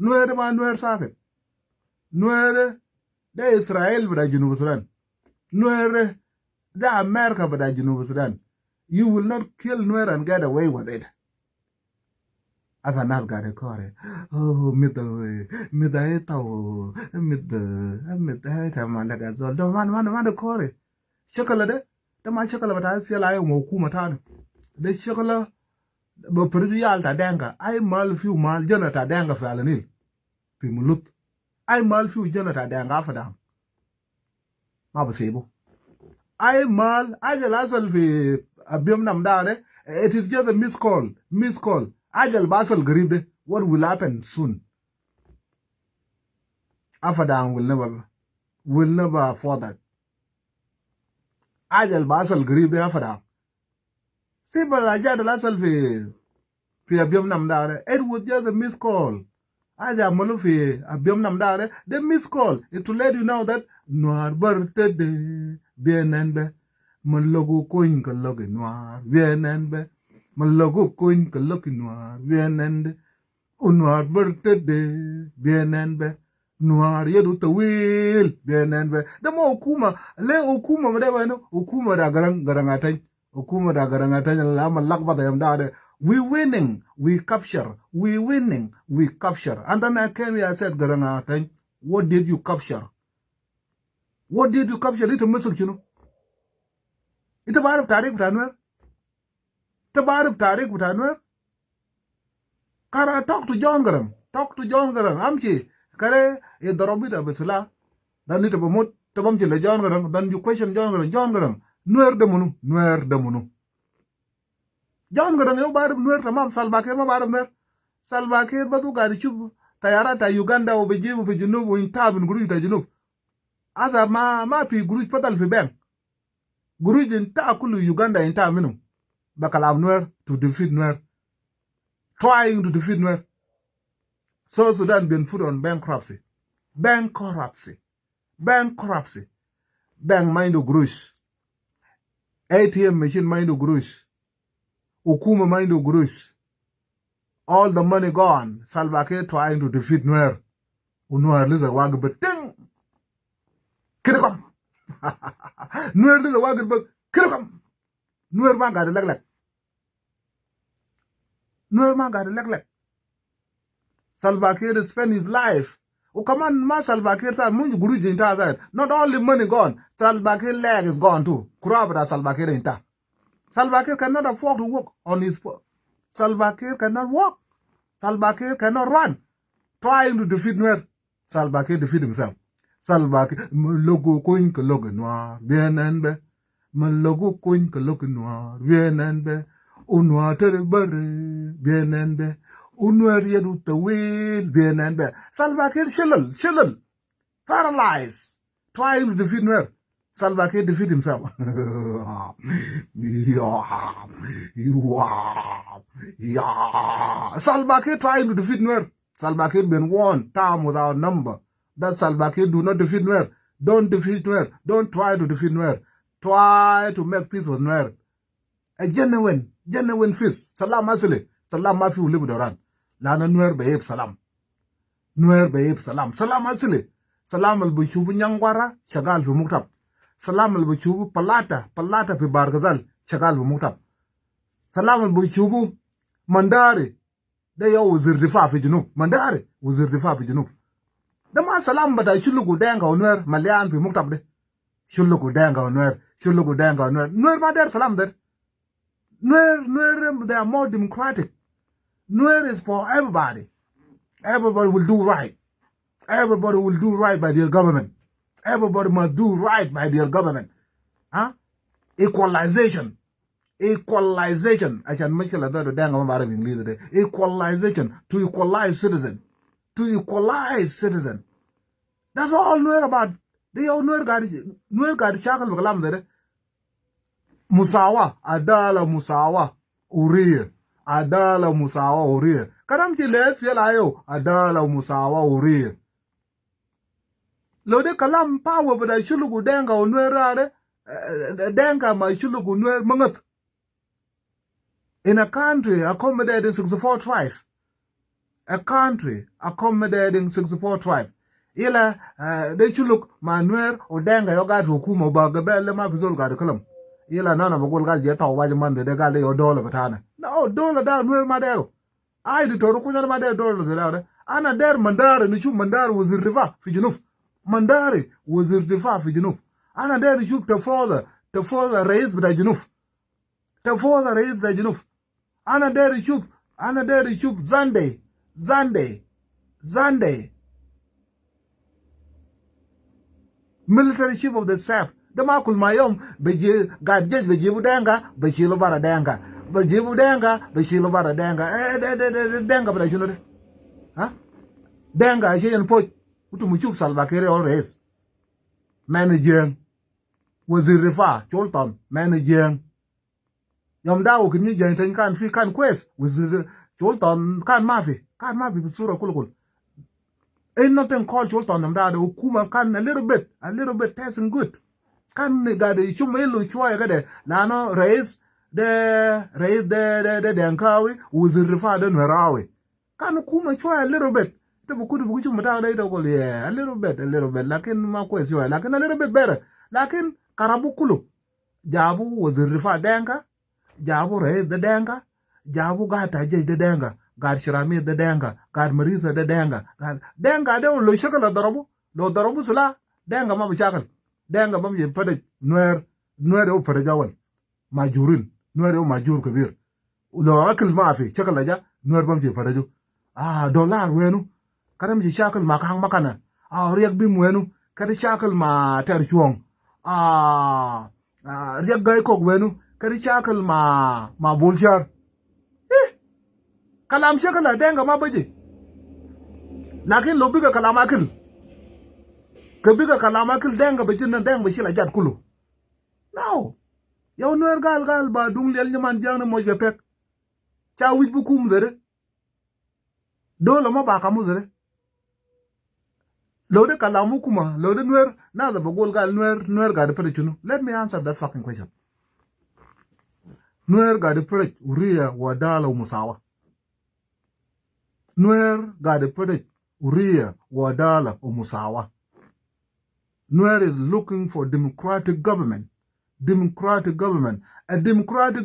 Nuer ma Nuer saket. Nuer da Israel bada Junub Sudan. Nuer da America bada Junub Sudan. You will not kill Nuer and get away with it. As a nas got a core. Oh, midday, tau, midday, tamalaga, the man, the core. Chocolate, the man chocolate, I feel I won't come at the chocolate, but pretty alta danga. I mal few mal Jonathan danga falanil. Pimulut. I mal few Jonathan danga for them. Mabasebo. I mal, I just asal a biomnam dare. It is just a miscall. Ajal basal garib. What will happen soon? Afadang will never afford that. Ajal basal garib afadang. Simple ajal asal fi abiom namdare. It was just a miscall. Ajal malu fi abiom namdare. The miscall. It will let you know that Nuer birthday bienenbe. Malogo coin kalogi Nuer bienenbe. Malago coin kalogi Nuer bienende. Unuar birthday bienenbe. Nuar yedu tawil bienenbe. Demo okuma le okuma mdewa no okuma da garangatay. Okuma da garangatay la malakba da yamdade. We winning, we capture. We winning, we capture. And then I came here, I said, garangatay, what did you capture? What did you capture? Little message, you know. It's a bar of Tariq Tanwer. It's a bar of Tariq Tanwer. Kara, talk to John Garam. Talk to John Garam. Amchi. Kare, a dorobita besila. Then it about Tabamchila John Garam. Then you question John Garam. John Garam. Nuer de Munu. Nuer de Munu. John Garam, you bar of Nuer Tamam, Salbakir, bar of Nuer. Salbakir, Batu Gadichub, Tayarata, Uganda, Obejibu, Vijunubu, in Tab and Gruta Junub. As a mapi Gruj Patal Fibang. Gruj in Takulu, Uganda, in Taminu. Bakalam Nuer to defeat Nuer. Trying to defeat Nuer. South Sudan been put on bankruptcy. Bankruptcy. Bank mind of Grush. ATM machine mind of Grush. Ukuma mind of Grush. All the money gone. Salva Kiir trying to defeat Nuer. Nuer is a wag but ting. Kirikam. Nuer is a wag but kirikam. Nuer man got a leg. Nuer man got a leg. Salva Kiir spent his life. Oh, come on, ma Salva Kiir sa munju guruji inta side. Not only money gone, Salva Kiir leg is gone too. Kurabada Salva Kiir inta. Salva Kiir cannot afford to walk on his foot. Salva Kiir cannot walk. Salva Kiir cannot run. Trying to defeat Nuer. Salva Kiir defeat himself. Salva Kiir logo coin ke logo noir bienenbe. Logo coin ke logo noir bienenbe. Unwa tere bare bienenbe. Unwer yedu tawil bienenbe. Salva Kiir shillel. Paralyzed. Trying to defeat Nuer. Salva Kiir defeat himself. Salva Kiir trying to defeat Nuer. Salva Kiir been warned time without number. That Salva Kiir do not defeat Nuer. Don't defeat Nuer. Don't try to defeat Nuer. Try to make peace with Nuer. A genuine peace. Salam asili. Salam mafi ulibu doran. Lana Nuer behave salam. Nuer behave salam. Salam asili. Salam al-Bushubu nyangwara. Shagal fi muktab. Salam al-Bushubu palata fi bargazal. Shagal fi muktab. Salam al-Bushubu mandari. Da yaw wazir difa fi junub. Mandari. Wazir difa fi junub. Dama salam bata shulugu denga o Nuer malian fi muktab de. Shulugu denga o Nuer. Shulugu denga o Nuer. Nuer ma der salam der. Nuer, they are more democratic. Nuer is for everybody. Everybody will do right. Everybody will do right by their government. Everybody must do right by their government. Huh? Equalization. I can make it like that. Equalization. To equalize citizen. That's all Nuer about. They all Nuer got shakal bakalam there. Musawa, adala musawa, uriye. Adala musawa, uriye. Kadam chiles fielayo, adala musawa, uriye. Lode kalam power, but I shulugu denga o Nuer denga ma shulugu Nuer mangat. In a country accommodating 64 tribes, a country accommodating 64 tribes. Ila they should look manuer or denga yoga to kuma bagabelle ma vizol ga kalam. Ila nana bagol gal jeta o wajman de gal yo dollar batana. No dollar da nuer madero. I the toro kunya madero dollar zela. Ana der mandare ni chu mandare was rifa fi junuf. Mandare was rifa fi junuf. Ana der ni chu تفوضى رئيس بتاع جنوب تفوضى رئيس بتاع جنوب انا داير اشوف زاندي military chief of the staff ده ما كل ما يوم بيجي قاعد جيش بيجيبوا دانغا بيشيلوا برا دانغا بيجيبوا دانغا بيشيلوا برا دانغا دانغا بتاع شنو ده ها دانغا عشان ينفوت وتم تشوف سالفاكيري اول رئيس مانجين وزير رفاه جولتون مانجين يوم داو كني جاي كان في كان كويس وزير جولتون كان ما في بالصوره كل ain't nothing called جولتون يوم داو حكومه كان a little bit tasting good كان قاعد يشوف ميلو شويه كده لانه رئيس ده دنكاوي وزير رفاه ده نوراوي كان حكومه شويه a little bit تبغى بقول متاع ده يقول a little bit لكن ما كويس شويه لكن a little bit better لكن كرابو كله جابوا وزير رفاه دنكا جابوا رئيس ده دنكا جابوا قاعد جيش ده دنكا قاعد شرامي ده دنكا قاعد مريض ده دنكا ده لو شكل ضربوا سلا دنكا ما بشكل دنكا ما بيفرج نوير هو فرج اول ماجورين نوير هو ماجور كبير ولو اكل ما في شكل جا نوير بمشي فرجو دولار وينو كده مشي شكل ما كان مكانه ريك بيم وينو كده شكل ما ترشوم ريك جاي كوك وينو كده شكل ما بولشار كلام شكل دنكا ما بيجي لكن لو بيجا كلام اكل كبيجا كلام اكل دنكا بيجينا دنكا بيشيل اجات كله no yow noer gal ba dung lel nyaman jang mo je pek cha wit bu kum zere dole ma ba kamu zere lo de kalamu kuma lo de noer na da bagol gal noer ga de pere chunu let me answer that fucking question noer ga de pere uriya wadala musawa noer ga de pere uriya wadala musawa noer is looking for democratic government a democratic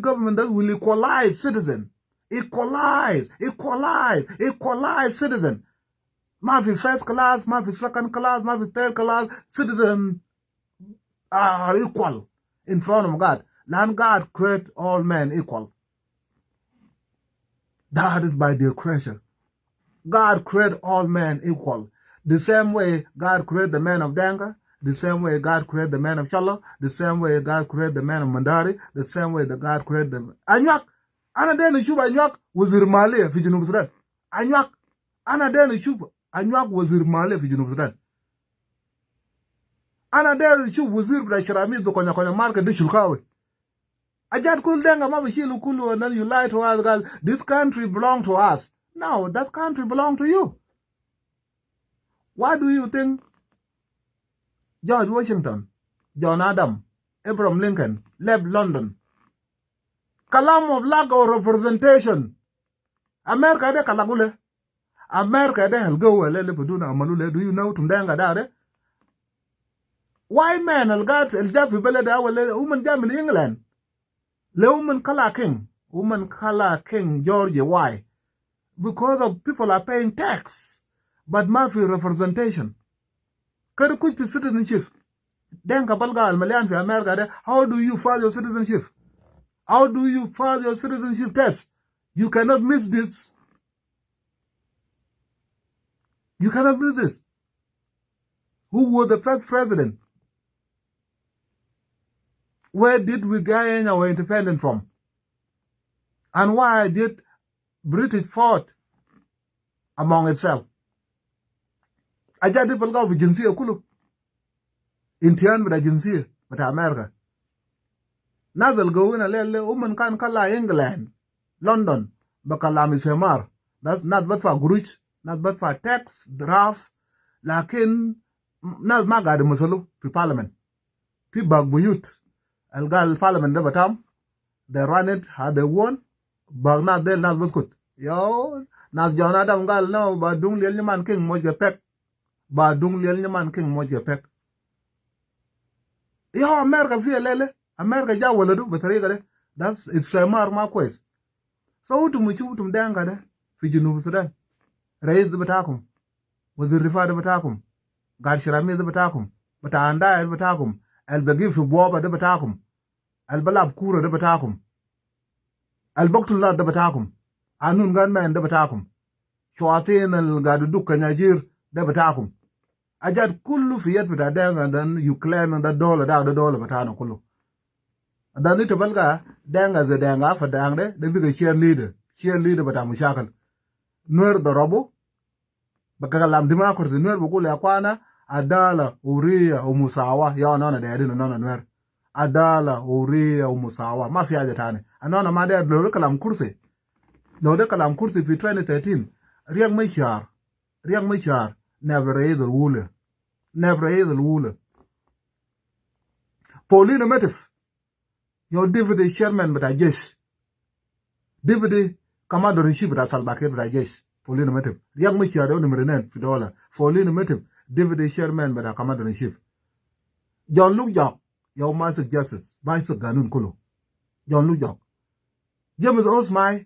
government that will equalize citizen. Equalize citizen. Maybe first class, maybe second class, maybe third class, citizen are equal in front of God. Land God create all men equal. That is by their creation. God create all men equal. The same way God create the man of Danga, the same way God created the man of Shala, the same way God created the man of Mandari, the same way that God created them. Anyak, ana deni shuba Anyak wazir mali fi Junub Sudan. Anyak, ana deni shuba Anyak wazir mali fi Junub Sudan. Ana deni shuba wazir bra shirami do konya marka de shulkawe. Ajat kul denga ma bishilu kulu and then you lie to us, girl. This country belong to us. No, that country belong to you. Why do you think George Washington, John Adam, Abraham Lincoln left London? Kalam of lack of representation. America de kalagule. America de helgo le buduna amalule. Do you know tumdanga dare? Why man algat eljafi belada wale woman jam in England? Le woman color king George. Why? Because of people are paying tax, but mafi representation. Kada kuch citizenship. Denka balga al-Malian fi America de, how do you file your citizenship? How do you file your citizenship test? You cannot miss this. You cannot miss this. Who was the first president? Where did we gain our independence from? And why did British fought among itself? Ajadi palga fi jinsiya kulu. Intiyan bida jinsiya bita America. Nazal gawina lele uman kan kala England, London, bakala misemar. That's not but for guruch, not but for tax, draft, lakin naz magadi musalu fi parliament. Fi bagbuyut. Algal parliament da batam. They run it how they want. Bagna del naz baskut. Yo, nas John Adam gal no ba dung liel nyaman king moja pek ba dung liel nyaman king moja pek yo America fi lele America ja wala du batari gade that's it's a mar kwes so utum danga de fi junub Sudan rais batakum wazir rifada batakum gar shirami batakum bata anda batakum al bagi fi boba de batakum al balab kura de batakum al baktullah de batakum anun gan men de batakum shawatin al gadu dukkan yajir de batakum ajad kullu fi yad bata danga dan you claim da dollar batana kullu dan ita balga danga za danga fa dangde de biga cheerleader bata mushakal nuer da robo baka lam dima ko nuer bu kula kwana adala uriya o musawa ya nona da yadin nona nuer adala uriya o musawa ma fi aja tane anona ma da lo kalam kursi fi 2013 riang mai shar never raise the ruler Pauline Metif your deputy chairman bata jesh deputy commander in chief bata salbake bata jesh Pauline Metif riang mai shar no mrenen fi dola Pauline Metif deputy chairman bata commander in chief John Luke Jock your master justice vice ganun kulo John Luke Jock James Osmai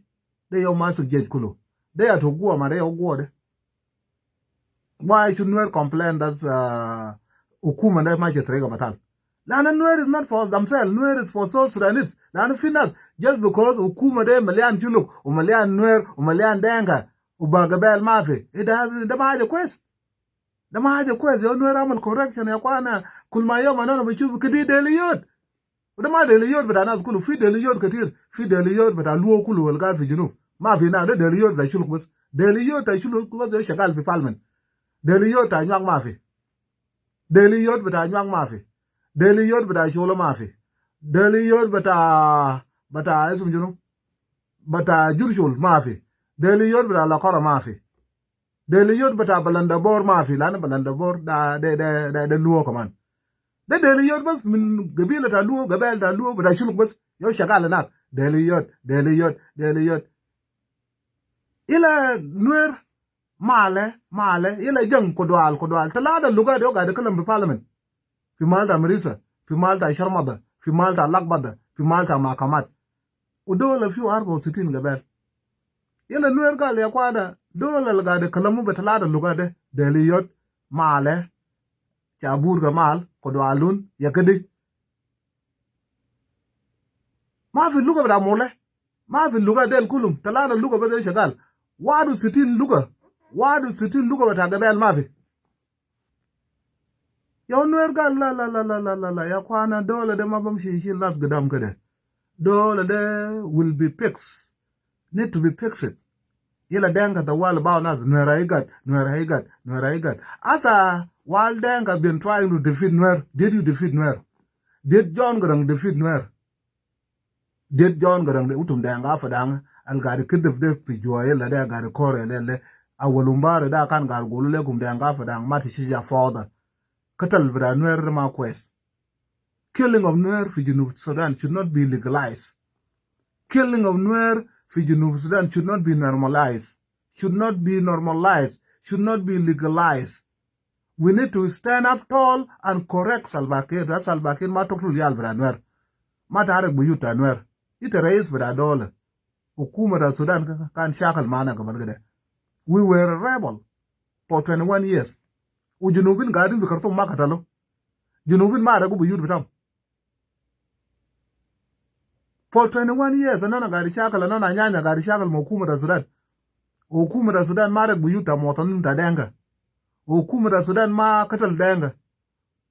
they your master judge kulo they are to go ma they go de why should Nuer complain that Ukuma that might trigger batal? Lana Nuer is not for themselves, Nuer is for South Sudanese. Lana Finas, just because Ukuma de Malian Chuluk, Malian Nuer, Malian Denga, Ubagabel Mafi, it has the Maja quest. The Maja quest, your Nuer Amal correction, Yakwana, Kulmayom, and which you could daily yod. The Mad daily yod, but I'm not going to feed daily yod, feed daily yod, but a luo kulu will guard for you. Mafi now, the daily yod, I should was daily yod, I should look was the Shakal Falman. Daily yod ta nyak mafi. Daily yod bata nyak mafi. Daily yod bata sholo mafi. Daily yod bata esum juno. Bata jurshul mafi. Daily yod bata lakora mafi. Daily yod bata balanda bor mafi. Lana balanda bor de luo kaman. De daily yod bas min gabila ta luo gabel ta luo bata shuluk bas yo shakala nak. Daily yod. Ila Nuer male ila jang kodwal talada luga do ga de kalam bi parliament fi malta marisa fi malta sharmada fi malta lakbada fi malta makamat udola fi arbo sitin gabel ila Nuer gal ya kwada dola ga de kalamu bi talada luga de deliyot male chabur ga mal kodwalun yakadi ma fi luga da mole ma fi luga del kulum talada luga ba de shagal wadu sitin luga bata gabel mafi yaw Nuer gal la ya kwana dole de mabam shi las gadam kade dole de will be fixed need to be fixed yela denga the wall about nas Nuer Eye got asa while denga been trying to defeat Nuer did you defeat Nuer did John Garang defeat Nuer did John Garang de utum denga fadang al gadi kidef de fi joye la de gadi kore le awulumbare da kan gar golule gum de anga fadang mati shija further katal bra Nuer ma quest killing of Nuer fi Junub Sudan should not be legalized. Killing of Nuer fi Junub Sudan should not be normalized, should not be legalized. We need to stand up tall and correct Salva Kiir. That Salva Kiir ma tokul yal bra Nuer ma tarek buyuta Nuer ite reis bra dole hukuma da Sudan kan shakal mana gaban gade. We were a rebel for 21 years. Ujunubin gadin bi kartum makatalo. Junubin ma ragu buyut bitam. For 21 years anana gadi shakal anana nyanya gadi shakal hukuma da Sudan. Hukuma da Sudan ma ragu buyuta motanun da denga. Hukuma da Sudan ma katal denga.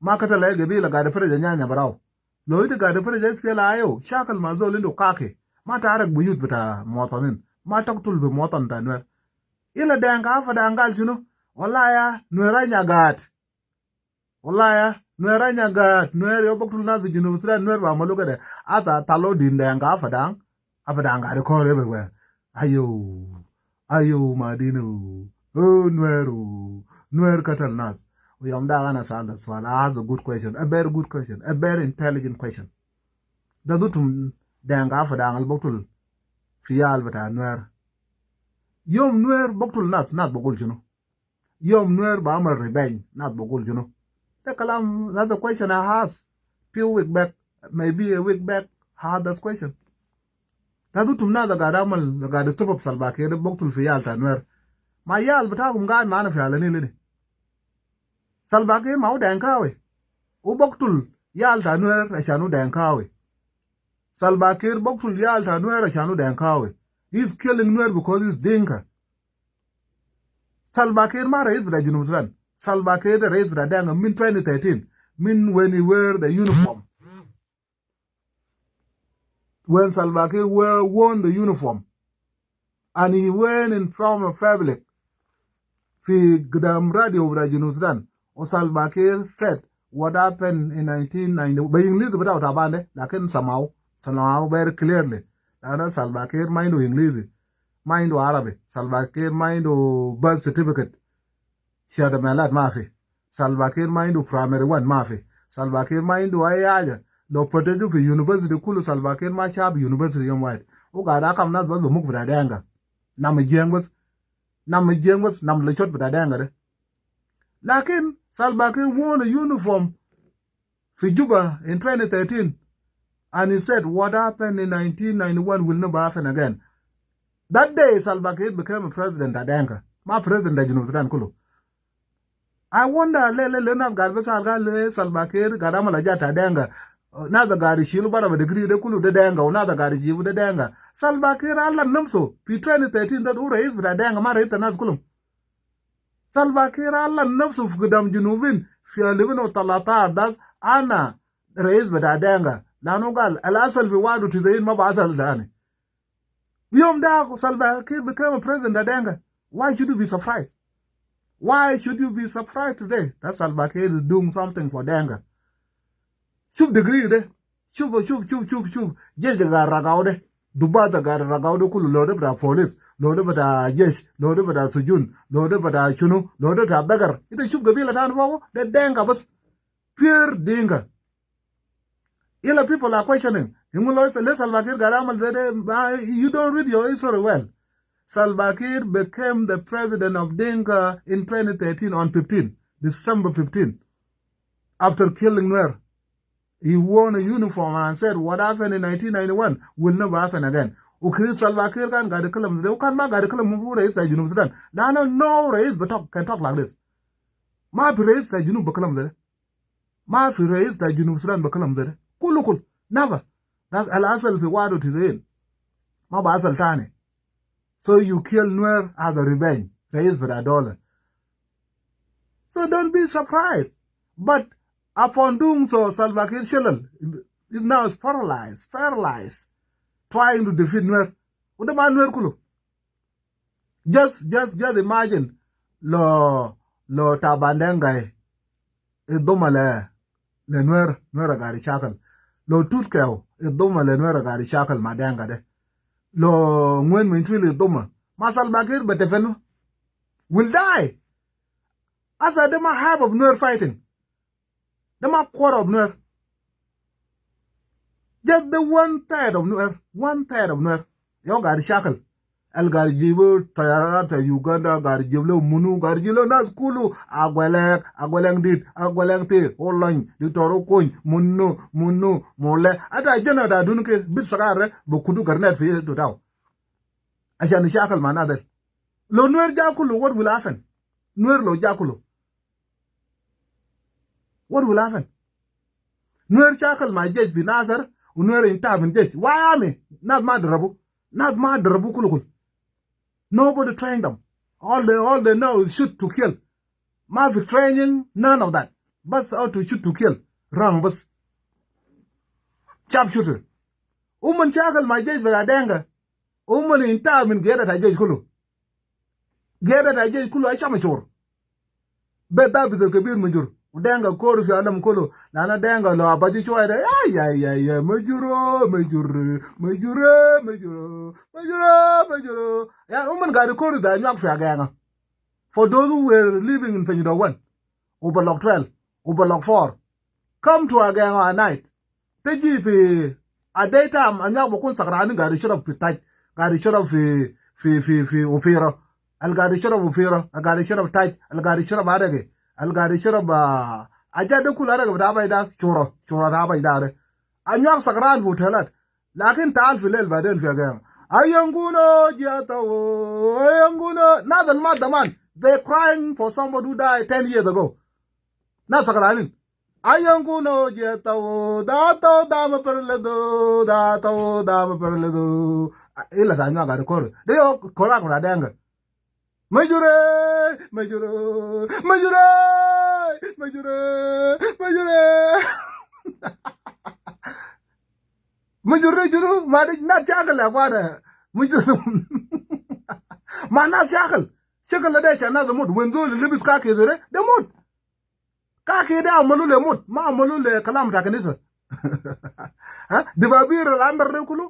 Ma katal ay gabila gadi fere nyanya baraw. Lo ite gadi fere jespela ayo shakal ma zolindo kake. Ma tarak buyut bita motanin. Ma taktul bi motan da Nuer. Ila denga fa dangal sunu wallaya Nuer Eye nyagat Nuer yo baktul na bi Junub Sudan Nuer ba maluga de ata talo din denga fa danga de ko rebe we ayo madino Nuer katal nas we am da ana sala swala has a good question, a very good question, a very intelligent question. Da dutum denga fa dangal baktul fiyal bata Nuer Yom Nuer Boktul Nas, not Bogul, you know. Yom Nuer Bama Revenge, not Bogul, you know. The Kalam, that's a question I asked few weeks back, maybe a week back, I had that question. Tadu tumna the Gadamal, the Gadastop of Salbaki, the Boktul Fialta Nuer. My yal, but I'm God man of Yalanili. Salbaki, Mau Dankawi. Uboktul, Yalta Nuer, Ashanu Dankawi. Salbakir Boktul Yalta Nuer, Ashanu Dankawi. He's killing Nuer because he's Dinka. Salbakir ma raised with the Junusran. Salbakir raised with the Danga min 2013. Min when he wear the uniform. When Salbakir wore the uniform. And he went in front of public. Fi Gdam radio with the Junusran. Or Salbakir said what happened in 1990. By English without Abande, like somehow very clearly. Lana Salbakir mind to English. Mind to Arabic. Salbakir mind to birth certificate. Share the Malat Mafi. Salbakir mind to primary one Mafi. Salbakir mind to Ayaja. Lo protected for university Kulu Salbakir Machab University Young White. Ugada come not but the move with a danga. Namajangwas, Nam Lechot with a danga. Lakin Salbakir wore a uniform for Juba in 2013. And he said, what happened in 1991 will never happen again. That day, Salva Kiir became a president at Dinka. My president at University Kulu. I wonder, Lena Garbasa, Salva Kiir, Garamala Jata Dinka. Another guy is Shiluba with the degree, the Kulu de Dinka, another guy is Jivu de Dinka. Salva Kiir, Allah Namso, P 2013, that Ura is with a Dinka, Marita Nazkulum. Salva Kiir, Allah Namso, Gudam Junuvin, Fia Livino Talata, that's Anna, raised with a Dinka. Lanugal, Alasal Viwadu to the in Mabasal Dani. Yom Dag Salva Kiir became a president at Denga. Why should you be surprised? Why should you be surprised today that Salva Kiir is doing something for Denga? Shub degree de. Shub. Yes, the Ragaude. Dubata got Ragaude Kulu loaded with a police, loaded with a yes, loaded with a Sujun, loaded with a Chunu, loaded with a beggar. It is Shub Gabila Tanvo, the Denga was fear Dinga. Ila people are questioning. You don't read your history well. Salva Kiir became the president of Dinka in 2013 on December 15. After killing Nuer, he wore a uniform and said, what happened in 1991 will never happen again. Okay, Salva Kiir can got a column. They can't make a column who raised the University. No raise, but can talk like this. Ma raised the University. Ma raised the University. Kulukul, never. That's Al-Asal fi wadu tizayin. Ma ba asal tani. So you kill Nuer as a revenge, raised for $1. So don't be surprised. But upon doing so, Salva Kiir Shillel is now paralyzed, trying to defeat Nuer. What about Nuer Kulu? Just imagine lo tabandengai idomale le Nuer gari chakal. Lo tutkeo idoma le Nuer gari chakal madanga de. Lo ngwen mintwili idoma. Ma Salva Kiir betefenu will die. As a dema half of Nuer fighting. Dema quarter of Nuer. Just the 1/3 of Nuer. 1/3 of Nuer. Yo gari chakal. El gari jibu tayarata Uganda gari jiblo munu gari jilo nas kulu agweleng dit agweleng te online ditoro koin munu mole ata jena da dunke bit sagare bokudu garnet fi to taw ashan shakal manadel lo Nuer jakulu what will happen Nuer lo jakulu what will happen Nuer shakal ma jej bi nazar Nuer inta bin jej why am not madrabu kulu. Nobody trained them. All they know is shoot to kill. Mafi training, none of that. But how to shoot to kill. Wrong, but sharpshooter. Uman chakal ma jej vela denga. Uman in time in geda ta jej kulu. Geda ta jej kulu ay chamachor. Beta bizel kabir majur. Denga koru fi alam kulu. Nana denga lo abaji chwa ida. Ya majuro. Ya woman got the koru da nyak fi aganga. For those who were living in Penyudo 1, Overlock 12, Overlock 4, come to aganga at night. Teji fi a daytime anyak bokun sakrani got the shut up fi taj. Got the shut up fi في وفيره القاعد يشرب وفيره القاعد يشرب تاج القاعد يشرب عرقي القاعد يشرب اجاد كل عرقي بتاع بايدا شورى تاع بايدا انياك سكران في اوتيلات لكن تعال في الليل بعدين في اغام ايانغونا جاتو ايانغونا نازل ما دمان they crying for somebody who died 10 years ago na sakranin ayanguno jetawo dato dama perledo ila tanya ga ko de yo kora kora danga majure juru ma na chagal la kwada majuru ma na chagal shakal da cha na da mud wenzo libis ka ke zere da mud ka ke da amalu le mud ma amalu le kalam ta kanisa ha dibabir al-amr kulu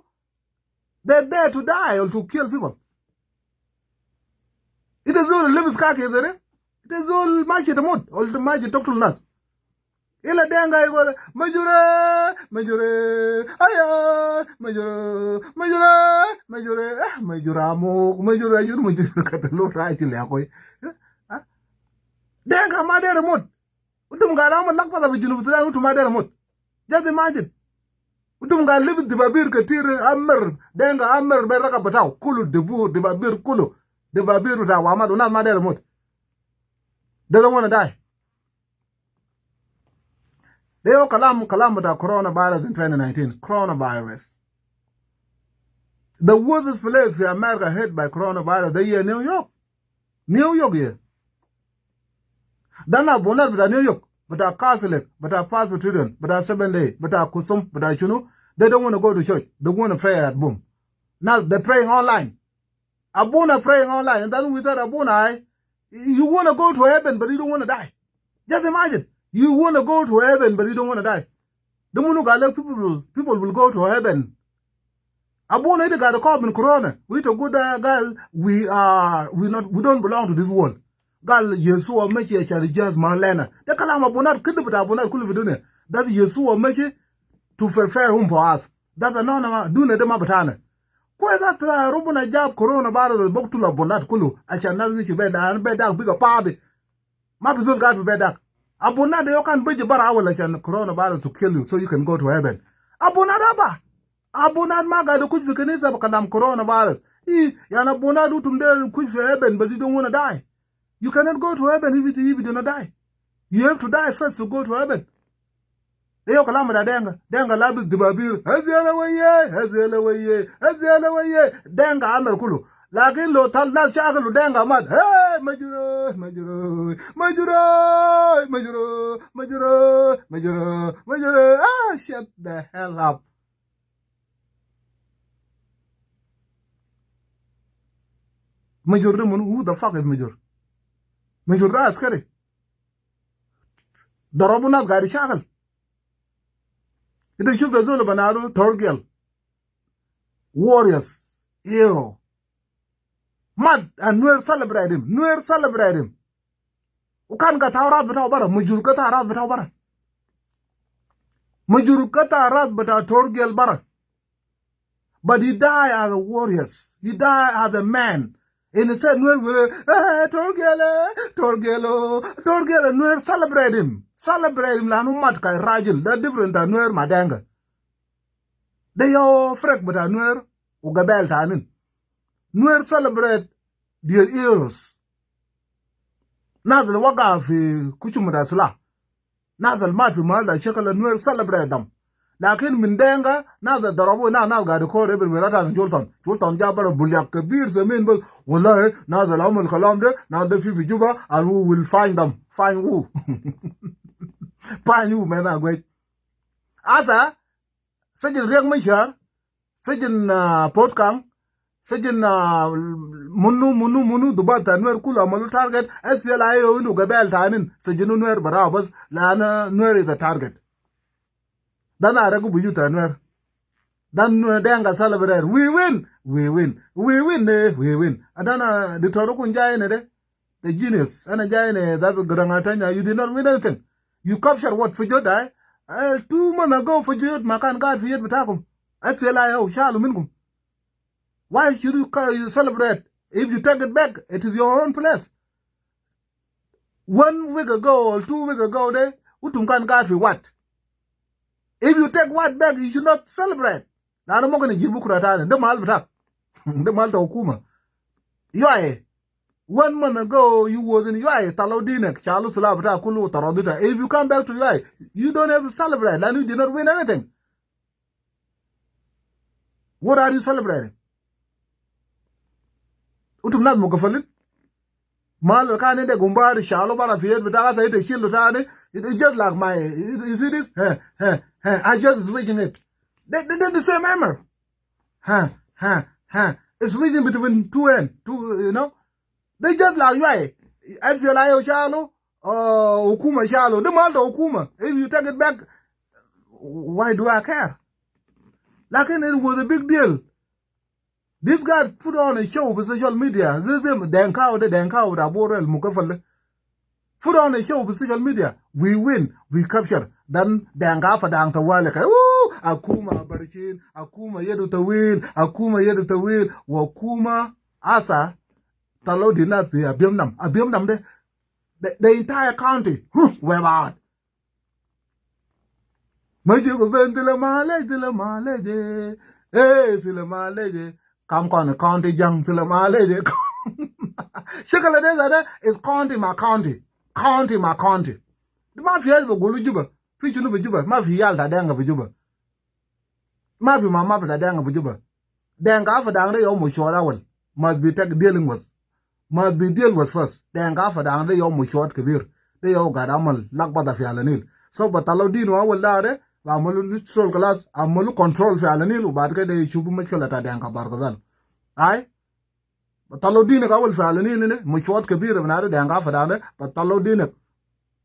they're there to die or to kill people it is all libis ka ke zere it is all maji da mud all the maji toktul nas ila denga igo majure aya majura mo majura yur majura katalo raiti le akoy denga ma de remote udum ga ram lak pa bi junu sudan utu ma de remote just imagine udum ga libi dibabir katir amr denga amr be raka bataw kulu debu dibabir kulu dibabir ta wa ma do na ma de remote they don't want to die. They all kalam about coronavirus in 2019. Coronavirus. The worst place for America hit by coronavirus, the year New York. New York here. Then not bonus but New York, but a Catholic, but a fast children, but a 7 day, but a kusum, but a chunu. They don't want to go to church. They want to pray at boom. Now they're praying online. Abuna praying online, and then we said Abuna, you want to go to heaven, but you don't want to die. Just imagine. You want to go to heaven, but you don't want to die. The Munu Gala people will go to heaven. Abuna ita got a call in Corona. We to good girl. We don't belong to this world. Girl, Yeshua Mechi shall just Marlena. The Kalam Abuna could be Abuna Kulvidune. That's Yeshua Mechi to fulfill home for us. That's a non Duna de Mabatana. Why that Robuna job Corona bar the book to la Bonat Kulu? I shall not reach bed and bed down bigger party. Mapizul got to bed down. Abuna de yokan bridge bara awala chan coronavirus to kill you so you can go to heaven. Abuna daba. Abuna maga do kuj kanisa bakalam coronavirus. Yana abuna do tumde kuj for heaven but you don't want to die. You cannot go to heaven if you do not die. You have to die first to go to heaven. Eyo kalam da denga labi dibabir. Hazela waye. Denga amar kulu. Lakin lo tal nas shagalu denga mad. Hey, majuro. Ah, shut the hell up. Major, who the fuck is Major? Major da askari. Darabuna gari shagal. Ito shub da zolo banaro Torgel. Warriors. Hero. Mad and Nuer celebrate him. Ukan ka tawrat bataw bara. Mujur ka tawrat bataw bara. Torgel bara. But he died as a warriors. He died as a man. And he said, Nuer, Torgelo. Nuer celebrate him. Lanu mat kay rajil. They're different than Nuer madanga. They all frek but Nuer ugabel tanin. Nuer celebrate their heroes. Nazal waga fi kuchumada sala. Nazal mat fi mahal da shekala Nuer celebrate them. Lakin min denga nazal darabu na gadi kore bin wirata na Jolson jabara bulyak kabir zamin bal wallahi nazal amal kalam de nazal fi juba and who will find them. Find who? Find you man agway. Asa sajin riyak mishar sajin podcast Sajin munu dubata Nuer kula malu target SPLI inu gabel tanin sajinu Nuer barabas lana Nuer is a target. Dana ragu buyuta Nuer. Dan denga celebrate we win. Adana the torokun jaine de the genius ana jaine that's garangatanya you did not win anything. You capture what for your die? 2 months ago for your makan guard for your bitakum. SPLI shalu minkum. Why should you celebrate? If you take it back, it is your own place. 1 week ago or 2 weeks ago, they utumkan God for what? If you take what back, you should not celebrate. Now I'm not going to give you credit. The mal batak, the mal hukuma. Yoy, 1 month ago you was in Yoy, Talodinek, Charles Labata, Kulu, Tarodita. If you come back to Yoy, you don't have to celebrate, and you did not win anything. What are you celebrating? Utum not mukafalin. Mal kane de gumbari shalo bara fiet bitaga say the shield tane. It's just like my you see this? I just switching it. They did the same hammer. It's switching between two, you know. They just like you. I feel like shalo hukuma shalo. The mal hukuma. If you take it back, why do I care? Like it was a big deal. This guy put on a show for social media. This is Dinka with Aborel Mukafale. Put on a show for social media. We win, we capture. Then Dinka for Dang Tawalek. Ooh, Akuma Barichin, Akuma Yedu Tawil, Akuma Yedu Tawil, Wakuma Asa. Talo did not be a Biomnam. The entire county. Where about? Majugo Male, eh, Silamale. Come on, the county young till my lady. Shakala is county my county. County my county. The mafia will go to Juba. Fiction of Juba. Mafia da dang of Juba. Mafia my mother da dang of Juba. Dang after down they almost short hour. Must be dealing with. Must be deal with first. Dang after down they almost short Kabir. They all got amal luck but the fialanil. So but Alodino will lie. Amolu sol class amolu control fi alanil ubad ke de chubu mekela ta danka bargazal ay batalodine ka wal fi alanil ne mushwat kabir bnar danka fadane batalodine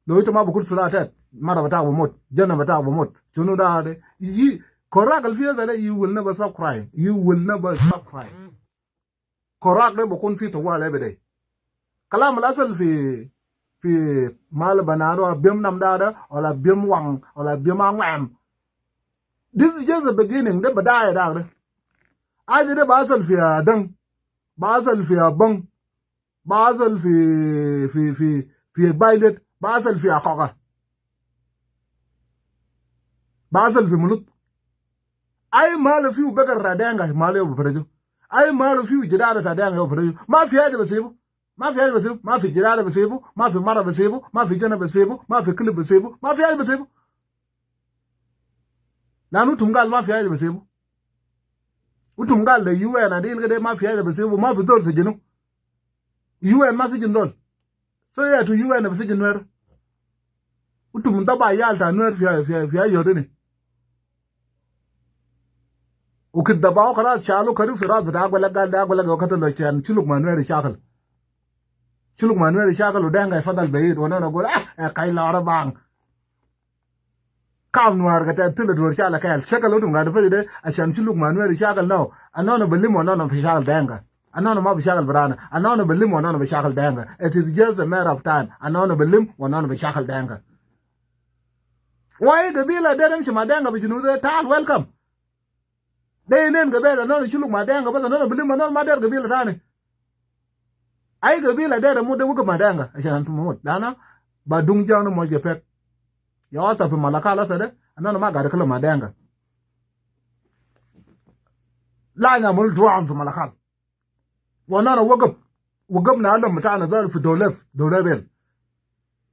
lo itama bukul sulatat mara bata bomot janna bata bomot chunu da de yi korak al fi zale you will never stop crying. You will never stop crying. Korak de bukun fi to wala bede kalam lasal fi mal banano bim namdada or la bim wang or la bim wam. This is just the beginning. The badaya down. I did a basel fi dang, basel fi bang, basel fi bailet, basel fi akoka, basel fi mulut. I mal a few beggar radanga male over preju. I mal a few jidada radanga over preju. Mafia de Basibu. Mafia Basibu, Mafia Girada Basibu, Mafia Mara Basibu, Mafia Jana Basibu, Mafia Kilib Basibu, Mafia Basibu. Nanu Tungal Mafia Basibu. Utungal, the UN and they'll get Mafia Basibu, Mafia Dolce, you know. UN message in Dol. So, yeah, to UN a message in where Utumundaba Yalta, Nuer Yodini. Ukid the Baukaras, Shalo Karu Firat, but Agwalaga Cataloch and Chuluk Manuel Shackle. Chuluk Manuel Shackle Udanga Fadal Bayit one go a Kaila Bang. Come Noir get a tilted or Shalakal, check a little at the very day, I shall Chuluk Manuel Shackle now, and none of a limo, none of a Shakal Danga, and none of a Shakal Brana, and none of a limo, none of a Shakal Danga. It is just a matter of time, and none of a limb or none of a Shakal Danga. Why the bill at Dedham Shamadanga, but you know the town welcome. They name the bell and none of Chuluk Madanga, but none of a limb and none of my dad, the bill at I go be like that, and the work of Madanga. I shan't promote Dana, but don't join them with your pet. You also from Malakala said, and none of my got a color Madanga. Line I'm all drawn from Malakal. Well, not a work up. We're governor Adam Matana for Dolef.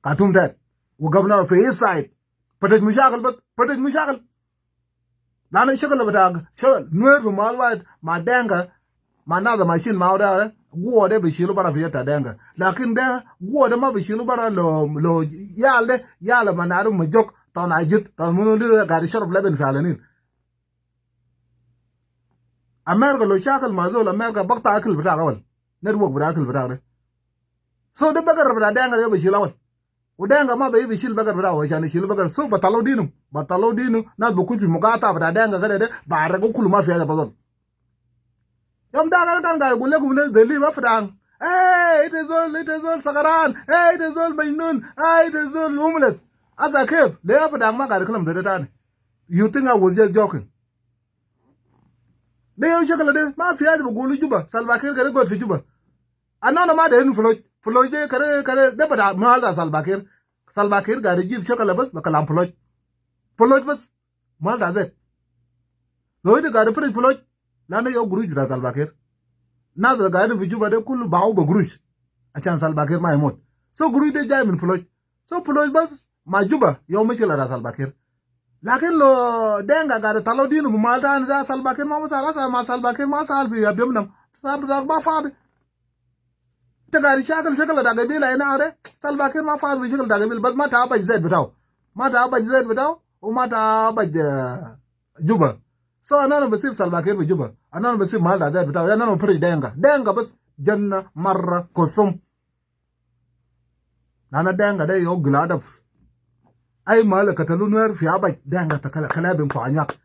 Katum that. We're governor for his side. Protect Mishakal, but protect Mishakal. Nana Shakal of a dog. Sure, Nuer from Malwhite, Madanga, Manada machine Mauda. Go de bishilu bara fieta denga lakin de go de ma bishilu bara lo yale manaru majok ton ajit ton munuli gari shorb leben falanin America lo shakal mazol America bakta akil bita gawal network bita akil bita so de bagar bita denga de bishilawal udenga ma be bishil bagar bita wa shani shil bagar so batalo dinu na bukuti mugata bita denga gade de bare go kuluma fieta bazol Yom dagal kan gal gule gule deli ma fadang. Hey, it is all Sakaran. Hey, it is all Mainun. Hey, it is all homeless. As I kept, they have fadang ma gal kalam de tan. You think I was just joking? ده يوم شكل ده ما في هذا بقولوا جوبا سلباكير كده قد في جوبا أنا ما ده فلوج ده كده ده بدا ما هذا سلباكير قاعد يجيب شكل بس بكلام فلوج بس ما هذا زين لو إذا قاعد يفرج فلوج لأنه يو قروش بتاع سلباكير ناس اللي قاعدين في جوبا ده كله باعوا بقروش عشان سلباكير ما يموت قروش ده جاي من فلوج فلوج بس ما جوبا يوم مشكلة ده سلباكير لكن لو دينغا قاعد تلو دينه بمالتا أنا ده سلباكير ما مسألة ما سلباكير ما سال في أبيمنام ما فاضي تقاري شكل ده قبيلة هنا ده سلباكير ما فاضي شكل ده قبيلة بس ما تعبج زيت بتاعه وما تعبج جوبا أنا بسيب سلباكير في جوبا أنا بسيب مالتا زيت بتاعه أنا بفرج دينغا بس جنة مرة كسم أنا دينغا ده يو غلادف أي مال كتلو نوير في عبج دينغا كلابين فو أنياك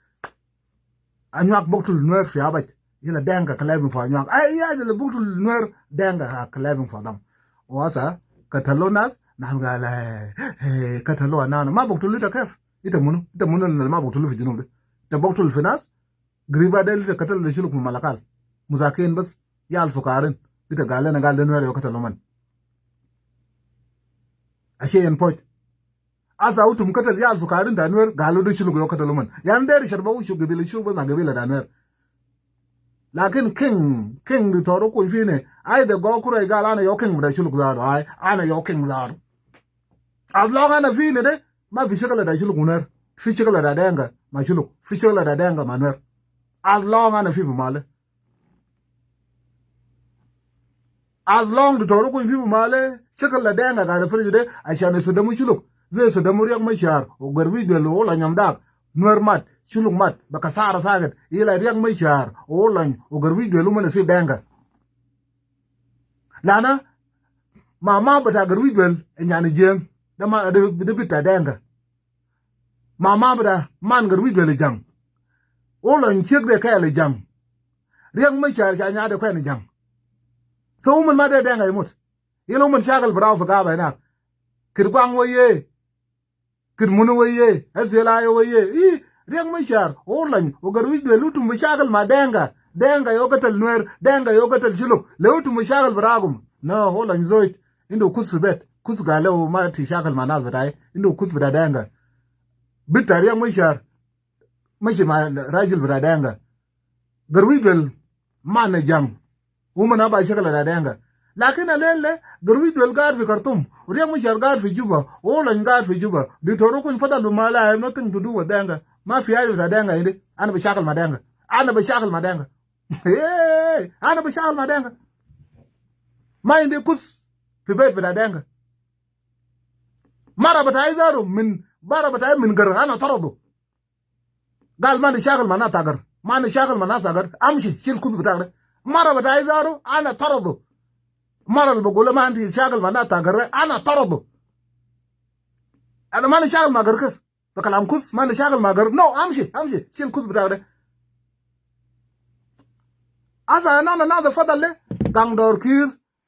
بقتل نوير في عبج يلا دينغا كلابين فو أنياك أي يا اللي بقتل نوير دينغا كلابين فو دم واسا كتلو ناس نحن قال كتلو أنا ما بقتل لك كيف إنت منو اللي ما بقتل في الجنوب ده إنت بقتل في ناس قريبا ده اللي كتل اللي يشيلك من ملكال مساكين بس يال سكارين إنت قال لنا نوير يو كتلو من أشياء ينبوت asa utum katal yal sukarin da nuwer galo do shulu yo katal man yan der sharba u shugo bil shugo na gabila da nuwer lakin king du toro ko fine ai da go kure gala na yo king da shulu zaro ai ana yo king zaro as long ana fine de ma fi shikala da shulu nuwer fi shikala da denga ma shulu fi shikala da denga ma nuwer as long ana fi male as long du toro ko fi male shikala da denga ga da firi de ashana su da mu shulu zai su da muryak mashar o garbi da lo la nyamdak nuer mat chuluk mat baka sara sagat ila riyak mashar o lan o garbi da lo mana sai danga lana mama bata garbi da nyani jeng da ma da bita danga mama bata man garbi da jang o lan chek de kay le jang riyak mashar ja nya da kay ni jang so mun ma da danga yimut yelo mun shagal braw fa ga bayna kirkwang waye kirmunu waye asela waye riyak mashar orlan o garwi de lutum mashakal ma denga yo katal nuer denga yo katal shiluk leutum mashakal baragum no holan zoit indo kusbet kusgale o ma ti shakal manaz batai indo kusbeta denga bitar riyak mashar mashi ma rajul bra denga garwi del mana jam umana ba shakal da denga lakin alele garwi del gar fi Khartoum riyak mashar gar fi Juba olan gar fi Juba di toro kun fadal mala I have nothing to do with denga ma fi ayu da denga inde ana ba shakal ma denga ana ba shakal ma denga ma inde kus fi bet da denga mara batay zaro min gar ana tarado gal man shakal ma na tagar man shakal ma na tagar amshi shil kus bitar mara batay zaro ana tarado mara بقول ما عندي شاغل معناتها غير انا طرده انا ماني شاغل مع غير كيف بكلام كوس ماني شاغل مع غير نو امشي شيل الكوس بتاعك ده asa انا فضل له كان دور كير